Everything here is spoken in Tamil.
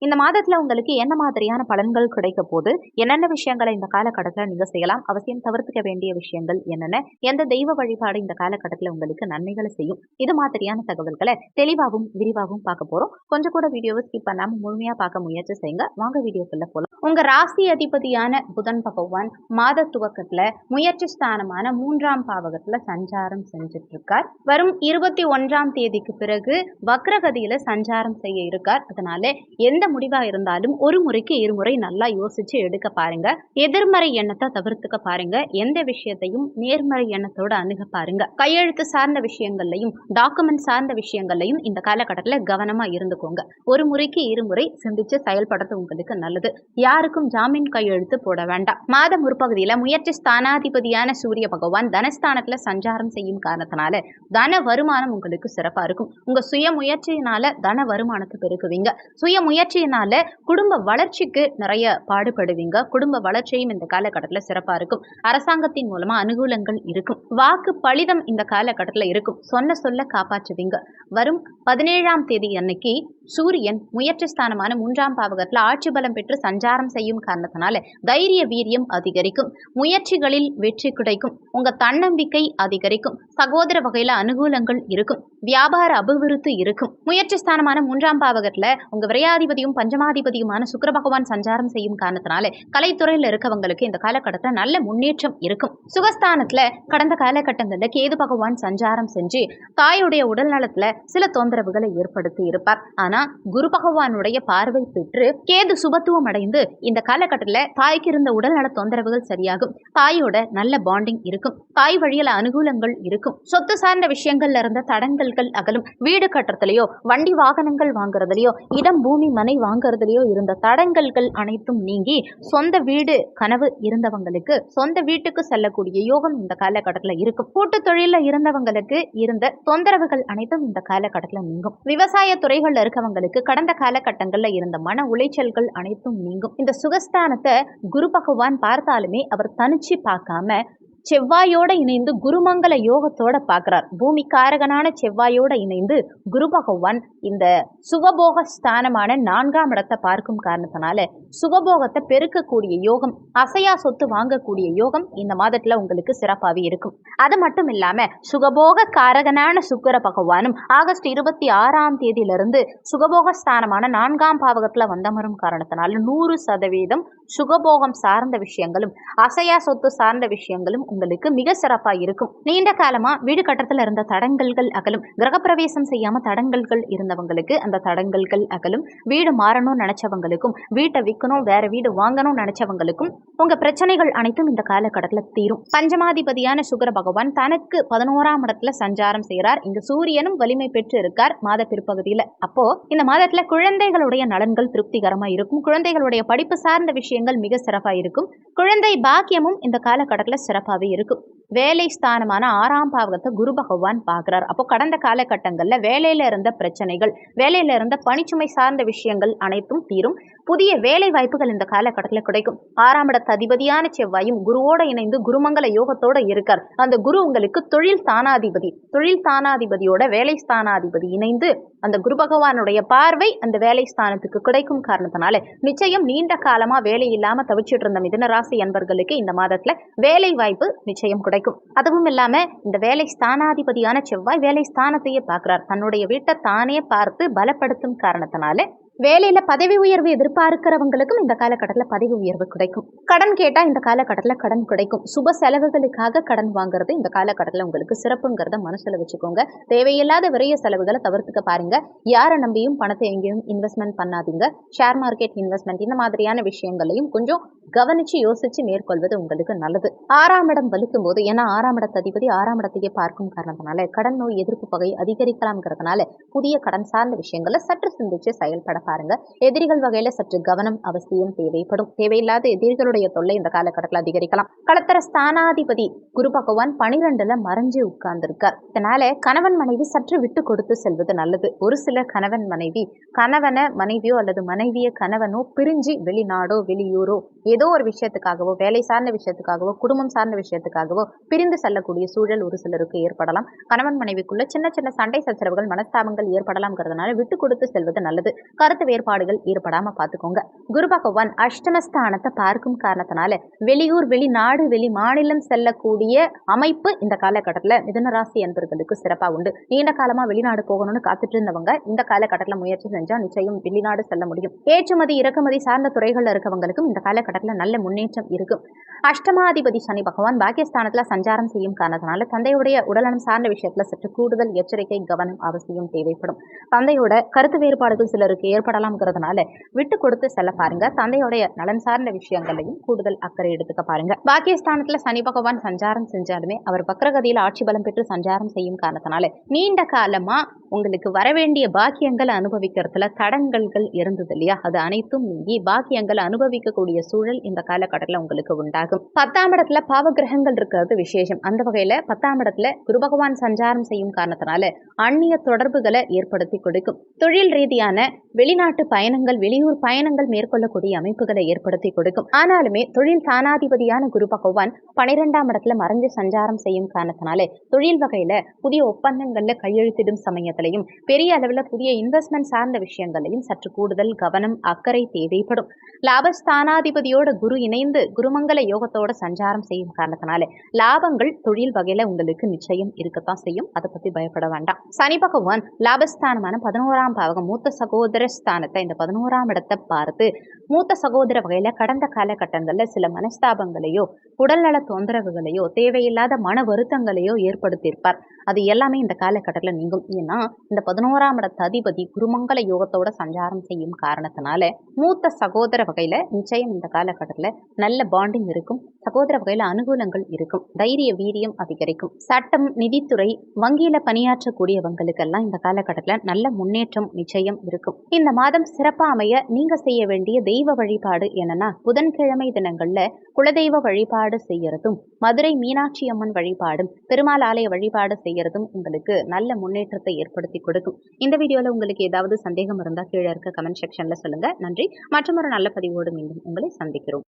இந்த மாதத்துல உங்களுக்கு என்ன மாதிரியான பலன்கள் கிடைக்க போது, என்னென்ன விஷயங்களை இந்த காலகட்டத்துல நீங்க செய்யலாம், அவசியம் தவிர்த்துக்க வேண்டிய விஷயங்கள் என்னென்ன, எந்த தெய்வ வழிபாடு இந்த காலகட்டத்துல உங்களுக்கு நன்மைகளை செய்யும், இது மாதிரியான தகவல்களை தெளிவாகவும் விரிவாகவும் பார்க்க போறோம். கொஞ்சம் கூட வீடியோவை ஸ்கிப் பண்ணாம முழுமையா பார்க்க முயற்சி செய்யுங்க. வாங்க வீடியோக்குள்ள போலாம். உங்க ராசி அதிபதியான புதன் பகவான் மாத துவக்கத்துல முயற்சி ஸ்தானமான 3ஆம் பாவகத்துல சஞ்சாரம் செஞ்சுட்டு இருக்கார். வரும் 21ஆம் தேதிக்கு பிறகு வக்ரகதியில சஞ்சாரம் செய்ய இருக்கார். அதனால எந்த முடிவா இருந்தாலும் ஒரு முறைக்கு இருமுறை நல்லா யோசிச்சு எடுக்க பாருங்க. எதிர்மறை எண்ணத்தை தவிர்த்துக்க பாருங்க. எந்த விஷயத்தையும் நேர்மறை எண்ணத்தோட அணுக பாருங்க. கையெழுத்து சார்ந்த விஷயங்கள்லையும் டாக்குமெண்ட் சார்ந்த விஷயங்கள்லையும் இந்த காலகட்டத்துல கவனமா இருந்துக்கோங்க. ஒரு முறைக்கு இருமுறை சிந்திச்சு செயல்படுறது உங்களுக்கு நல்லது. யாருக்கும் ஜாமீன் கையெழுத்து போட வேண்டாம். மாத முற்பகுதியில முயற்சி ஸ்தானாதிபதியான சூரிய பகவான் தனஸ்தானத்துல சஞ்சாரம் செய்யும் காரணத்தினால தன வருமானம் உங்களுக்கு சிறப்பா இருக்கும். உங்க சுய முயற்சியினால தன வருமானத்தை பெருக்குவீங்க. சுய முயற்சியினால குடும்ப வளர்ச்சிக்கு நிறைய பாடுபடுவீங்க. குடும்ப வளர்ச்சியும் இந்த காலகட்டத்துல சிறப்பா இருக்கும். அரசாங்கத்தின் மூலமா அனுகூலங்கள் இருக்கும். வாக்கு பலிதம் இந்த காலகட்டத்துல இருக்கும். சொல்ல காப்பாற்றுவீங்க. வரும் 17ஆம் தேதி அன்னைக்கு சூரியன் முயற்சி ஸ்தானமான 3ஆம் பாவகத்துல ஆட்சி பலம் பெற்று சஞ்சாரம் செய்யும் காரணத்தினால தைரிய வீரியம் அதிகரிக்கும். முயற்சிகளில் வெற்றி கிடைக்கும். உங்க தன்னம்பிக்கை அதிகரிக்கும். சகோதர வகையில அனுகூலங்கள் இருக்கும். வியாபார அபிவிருத்தி இருக்கும். முயற்சி ஸ்தானமான 3ஆம் பாவகத்துல உங்க விரையாதிபதியும் பஞ்சமாதிபதியுமான சுக்கிர பகவான் சஞ்சாரம் செய்யும் காரணத்தினால கலைத்துறையில இருக்கவங்களுக்கு இந்த காலகட்டத்துல நல்ல முன்னேற்றம் இருக்கும். சுகஸ்தானத்துல கடந்த காலகட்டங்கள்ல கேது பகவான் சஞ்சாரம் செஞ்சு தாயுடைய உடல் நலத்துல சில தொந்தரவுகளை ஏற்படுத்தி இருப்பார். ஆனா குரு பகவானுடைய பார்வை பெற்று கேது சுபத்துவம் அடைந்து இந்த காலகட்டத்துல தாய்க்கு இருந்த உடல்நல தொந்தரவுகள் சரியாகும். தாயோட நல்ல பாண்டிங் இருக்கும். தாய் வழியில அனுகூலங்கள் இருக்கும். சொத்து சார்ந்த விஷயங்கள்ல இருந்த தடங்கல்கள் அகலும். வீடு கட்டுறதுலயோ வண்டி வாகனங்கள் வாங்குறதுலயோ இடம் பூமி மனை வாங்குறதுலயோ இருந்த தடங்கல்கள் அனைத்தும் நீங்கி சொந்த வீடு கனவு இருந்தவங்களுக்கு சொந்த வீட்டுக்கு செல்லக்கூடிய யோகம் இந்த காலகட்டத்துல இருக்கும். கூட்டு தொழில இருந்தவங்களுக்கு இருந்த தொந்தரவுகள் அனைத்தும் இந்த காலகட்டத்துல நீங்கும். விவசாய துறைகள்ல இருக்கவங்களுக்கு கடந்த காலகட்டங்கள்ல இருந்த மன உளைச்சல்கள் அனைத்தும் நீங்கும். இந்த சுகஸ்தானத்தை குரு பகவான் பார்த்தாலுமே அவர் தனிச்சு பார்க்காம செவ்வாயோட இணைந்து குருமங்கல யோகத்தோட பார்க்கிறார். பூமி காரகனான செவ்வாயோட இணைந்து குரு பகவான் இந்த சுகபோக ஸ்தானமான 4ஆம் இடத்தை பார்க்கும் காரணத்தினால சுகபோகத்தை பெருக்கக்கூடிய யோகம், அசையா சொத்து வாங்கக்கூடிய யோகம் இந்த மாதத்துல உங்களுக்கு சிறப்பாகவே இருக்கும். அது மட்டும் இல்லாம சுகபோக காரகனான சுக்கிர பகவானும் ஆகஸ்ட் 26ஆம் தேதியிலிருந்து சுகபோக ஸ்தானமான 4ஆம் பாவகத்துல வந்தமரும் காரணத்தினால 100% சுகபோகம் சார்ந்த விஷயங்களும் அசையா சொத்து சார்ந்த விஷயங்களும் உங்களுக்கு மிக சிறப்பா இருக்கும். நீண்ட காலமா வீடு கட்டத்துல இருந்த தடங்கல்கள் அகலும். கிரகப்பிரவேசம் செய்யாம தடங்கல்கள் இருந்தவங்களுக்கு அந்த தடங்கல்கள் அகலும். வீடு மாறணும்னு நினைச்சவங்களுக்கும் வீட்டை விற்கணும் வேற வீடு வாங்கணும்னு நினைச்சவங்களுக்கும் உங்க பிரச்சனைகள் அனைத்தும் இந்த காலகட்டத்துல தீரும். பஞ்சமாதிபதியான சுக்கிர பகவான் தனக்கு 11ஆம் இடத்துல சஞ்சாரம் செய்கிறார். இங்க சூரியனும் வலிமை பெற்று இருக்கார் மாத பிற்பகுதியில. அப்போ இந்த மாதத்துல குழந்தைகளுடைய நலன்கள் திருப்திகரமா இருக்கும். குழந்தைகளுடைய படிப்பு சார்ந்த விஷயங்கள் மிக சிறப்பா இருக்கும். குழந்தை பாக்கியமும் இந்த காலகட்டத்துல சிறப்பாவே இருக்கும். வேலை ஸ்தானமான 6ஆம் பாவகத்தை குரு பகவான் பார்க்கிறார். அப்போ கடந்த காலகட்டங்கள்ல வேலையில இருந்த பிரச்சனைகள், வேலையில இருந்த பணிச்சுமை சார்ந்த விஷயங்கள் அனைத்தும் தீரும். புதிய வேலை வாய்ப்புகள் இந்த காலகட்டத்துல கிடைக்கும். 6ஆம் இடத்து அதிபதியான செவ்வாயும் குருவோட இணைந்து குருமங்கல யோகத்தோட இருக்கார். அந்த குரு உங்களுக்கு தொழில் தானாதிபதி. தொழில் தானாதிபதியோட வேலை ஸ்தானாதிபதி இணைந்து அந்த குரு பகவானுடைய பார்வை அந்த வேலை ஸ்தானத்துக்கு கிடைக்கும் காரணத்தினால நிச்சயம் நீண்ட காலமா வேலை இல்லாம தவிச்சிட்டு இருந்த மிதுன ராசி அன்பர்களுக்கு இந்த மாதத்துல வேலை வாய்ப்பு நிச்சயம் கிடைக்கும். அதுவும் இல்லாம இந்த வேலை ஸ்தானாதிபதியான செவ்வாய் வேலை ஸ்தானத்தையே பார்க்கிறார். தன்னுடைய வீட்டை தானே பார்த்து பலப்படுத்தும் காரணத்தினால வேலையில பதவி உயர்வு எதிர்பார்க்கிறவங்களுக்கும் இந்த காலகட்டத்தில் பதவி உயர்வு கிடைக்கும். கடன் கேட்டா இந்த காலகட்டத்தில் கடன் கிடைக்கும். சுப செலவுகளுக்காக கடன் வாங்குறது இந்த காலகட்டத்தில் உங்களுக்கு சிறப்புங்கிறத மனசுல வச்சுக்கோங்க. தேவையில்லாத விரைய செலவுகளை தவிர்த்துக்க பாருங்க. யாரை நம்பியும் பணத்தை எங்கேயும் இன்வெஸ்ட்மெண்ட் பண்ணாதீங்க. ஷேர் மார்க்கெட் இன்வெஸ்ட்மெண்ட் இந்த மாதிரியான விஷயங்களையும் கொஞ்சம் கவனிச்சு யோசிச்சு மேற்கொள்வது உங்களுக்கு நல்லது. 6ஆம் இடம் வலுக்கும் போது, ஏன்னா 6ஆம் இடத்து அதிபதி 6ஆம் இடத்தையே பார்க்கும் காரணத்தினால கடன் நோய் எதிர்ப்பு பகை அதிகரிக்கலாம்ங்கிறதுனால புதிய கடன் சார்ந்த விஷயங்களை சற்று சிந்திச்சு செயல்பட பாருங்க. எதிரிகள் வகையில சற்று கவனம் அவசியம் தேவைப்படும். தேவையில்லாத எதிரிகளுடைய தொல்லை இந்த காலகட்டத்தில் அதிகரிக்கலாம். களத்திர ஸ்தானாதிபதி குரு பகவான் 12ல மறைஞ்சு உட்கார்ந்திருக்கார். இதனால கணவன் மனைவி சற்று விட்டு கொடுத்து செல்வது நல்லது. ஒரு சில கணவன் மனைவி கணவனை மனைவியோ அல்லது மனைவிய கணவனோ பிரிஞ்சு வெளிநாடோ வெளியூரோ ஏதோ ஒரு விஷயத்துக்காகவோ, வேலை சார்ந்த விஷயத்துக்காகவோ, குடும்பம் சார்ந்த விஷயத்துக்காகவோ பிரிந்து செல்லக்கூடிய சூழல் ஒரு சிலருக்கு ஏற்படலாம். கணவன் மனைவிக்குள்ள சின்ன சின்ன சண்டை சச்சரவுகள், மனஸ்தாபங்கள் ஏற்படலாம்ங்கிறதுனால விட்டு கொடுத்து செல்வது நல்லது. கருத்து வேறுபாடுகள் ஏற்படாம பார்த்துக்கோங்க. குரு பகவான் அஷ்டமஸ்தானத்தை பார்க்கும் காரணத்தினால வெளியூர், வெளிநாடு, வெளி மாநிலம் செல்லக்கூடிய அமைப்பு இந்த காலகட்டத்தில் மிதுன ராசி அன்பர்களுக்கு சிறப்பா உண்டு. நீண்ட காலமா வெளிநாடு போகணும்னு காத்துட்டு இருந்தவங்க இந்த காலகட்டத்தில் முயற்சி செஞ்சா நிச்சயம் வெளிநாடு செல்ல முடியும். ஏற்றுமதி இறக்குமதி சார்ந்த துறைகள்ல இருக்கவங்களுக்கும் இந்த காலகட்டத்தில் நல்ல முன்னேற்றம் இருக்கும். அஷ்டமாதிபதி சனி பகவான் பாக்கியஸ்தானத்துல சஞ்சாரம் செய்யும் காரணத்தினால தந்தையுடைய உடல்நலம் சார்ந்த விஷயத்துல சற்று கூடுதல் எச்சரிக்கை, கவனம் அவசியம் தேவைப்படும். தந்தையோட கருத்து வேறுபாடுகள் சிலருக்கு ஏற்படலாம்ங்கிறதுனால விட்டு கொடுத்து செல்ல பாருங்க. தந்தையுடைய நலன் சார்ந்த விஷயங்களையும் கூடுதல் அக்கறை எடுத்துக்க பாருங்க. பாக்கியஸ்தானத்துல சனி பகவான் சஞ்சாரம் செஞ்சாலுமே அவர் வக்ரகதியில் ஆட்சி பலம் பெற்று சஞ்சாரம் செய்யும் காரணத்தினால நீண்ட காலமா உங்களுக்கு வரவேண்டிய பாக்கியங்களை அனுபவிக்கிறதுல தடங்கல்கள் இருந்தது இல்லையா, அது அனைத்தும் நீங்கி பாக்கியங்களை அனுபவிக்கக்கூடிய சூழல் இந்த காலகட்டத்தில் உங்களுக்கு உண்டாகும். 10ஆம் இடத்துல பாவ கிரகங்கள் இருக்கிறது விசேஷம். அந்த வகையில 10ஆம் இடத்துல குரு பகவான் சஞ்சாரம் செய்யும் காரணத்தினால அந்நிய தொடர்புகளை ஏற்படுத்தி கொடுக்கும். தொழில் ரீதியான வெளிநாட்டு பயணங்கள், வெளியூர் பயணங்கள் மேற்கொள்ளக்கூடிய அமைப்புகளை ஏற்படுத்தி கொடுக்கும். ஆனாலுமே தொழில் தானாதிபதியான குரு பகவான் 12ஆம் இடத்துல மறைஞ்சு சஞ்சாரம் செய்யும் காரணத்தினால தொழில் வகையில புதிய ஒப்பந்தங்கள்ல கையெழுத்திடும் சமயத்திலையும் பெரிய அளவுல புதிய இன்வெஸ்ட்மெண்ட் சார்ந்த விஷயங்களையும் சற்று கூடுதல் கவனம், அக்கறை தேவைப்படும். லாபஸ்தானாதிபதியோட குரு இணைந்து குருமங்கல யோகத்தோட சஞ்சாரம் செய்யும் காரணத்தினால லாபங்கள் தொழில் வகையில உங்களுக்கு நிச்சயம் இருக்கத்தான் செய்யும். அதை பத்தி பயப்பட வேண்டாம். சனி பகவான் லாபஸ்தானமான 11ஆம் பாவகம் மூத்த சகோதர ஸ்தானத்தை இந்த 11ஆம் இடத்தை பார்த்து மூத்த சகோதர வகையில கடந்த காலகட்டங்கள்ல சில மனஸ்தாபங்களையோ, உடல்நல தொந்தரவுகளையோ, தேவையில்லாத மன வருத்தங்களையோ ஏற்படுத்தியிருப்பார். அது எல்லாமே இந்த காலகட்டத்தில் நீங்கும். ஏன்னா இந்த 11ஆம் இடத்த அதிபதி குருமங்கல யோகத்தோட சஞ்சாரம் செய்யும் காரணத்தினால மூத்த சகோதர வகையில நிச்சயம் இந்த காலகட்டத்தில் நல்ல பாண்டிங் இருக்கும். சகோதர வகையில அனுகூலங்கள் இருக்கும். தைரிய வீரியம் அதிகரிக்கும். சட்டம், நிதித்துறை, வங்கியில பணியாற்றக்கூடியவங்களுக்கெல்லாம் இந்த காலகட்டத்தில் நல்ல முன்னேற்றம் நிச்சயம் இருக்கும். இந்த மாதம் சிறப்பா அமைய நீங்க செய்ய வேண்டிய தெய்வ வழிபாடு என்னன்னா, புதன்கிழமை தினங்கள்ல குலதெய்வ வழிபாடு செய்யறதும், மதுரை மீனாட்சி அம்மன் வழிபாடும், பெருமாள் ஆலய வழிபாடு செய்யறதும் உங்களுக்கு நல்ல முன்னேற்றத்தை ஏற்படுத்தி கொடுக்கும். இந்த வீடியோல உங்களுக்கு ஏதாவது சந்தேகம் இருந்தா கீழே இருக்க கமெண்ட் செக்ஷன்ல சொல்லுங்க. நன்றி. மற்றொரு நல்ல பதிவோடு மீண்டும் உங்களை சந்திக்கிறோம்.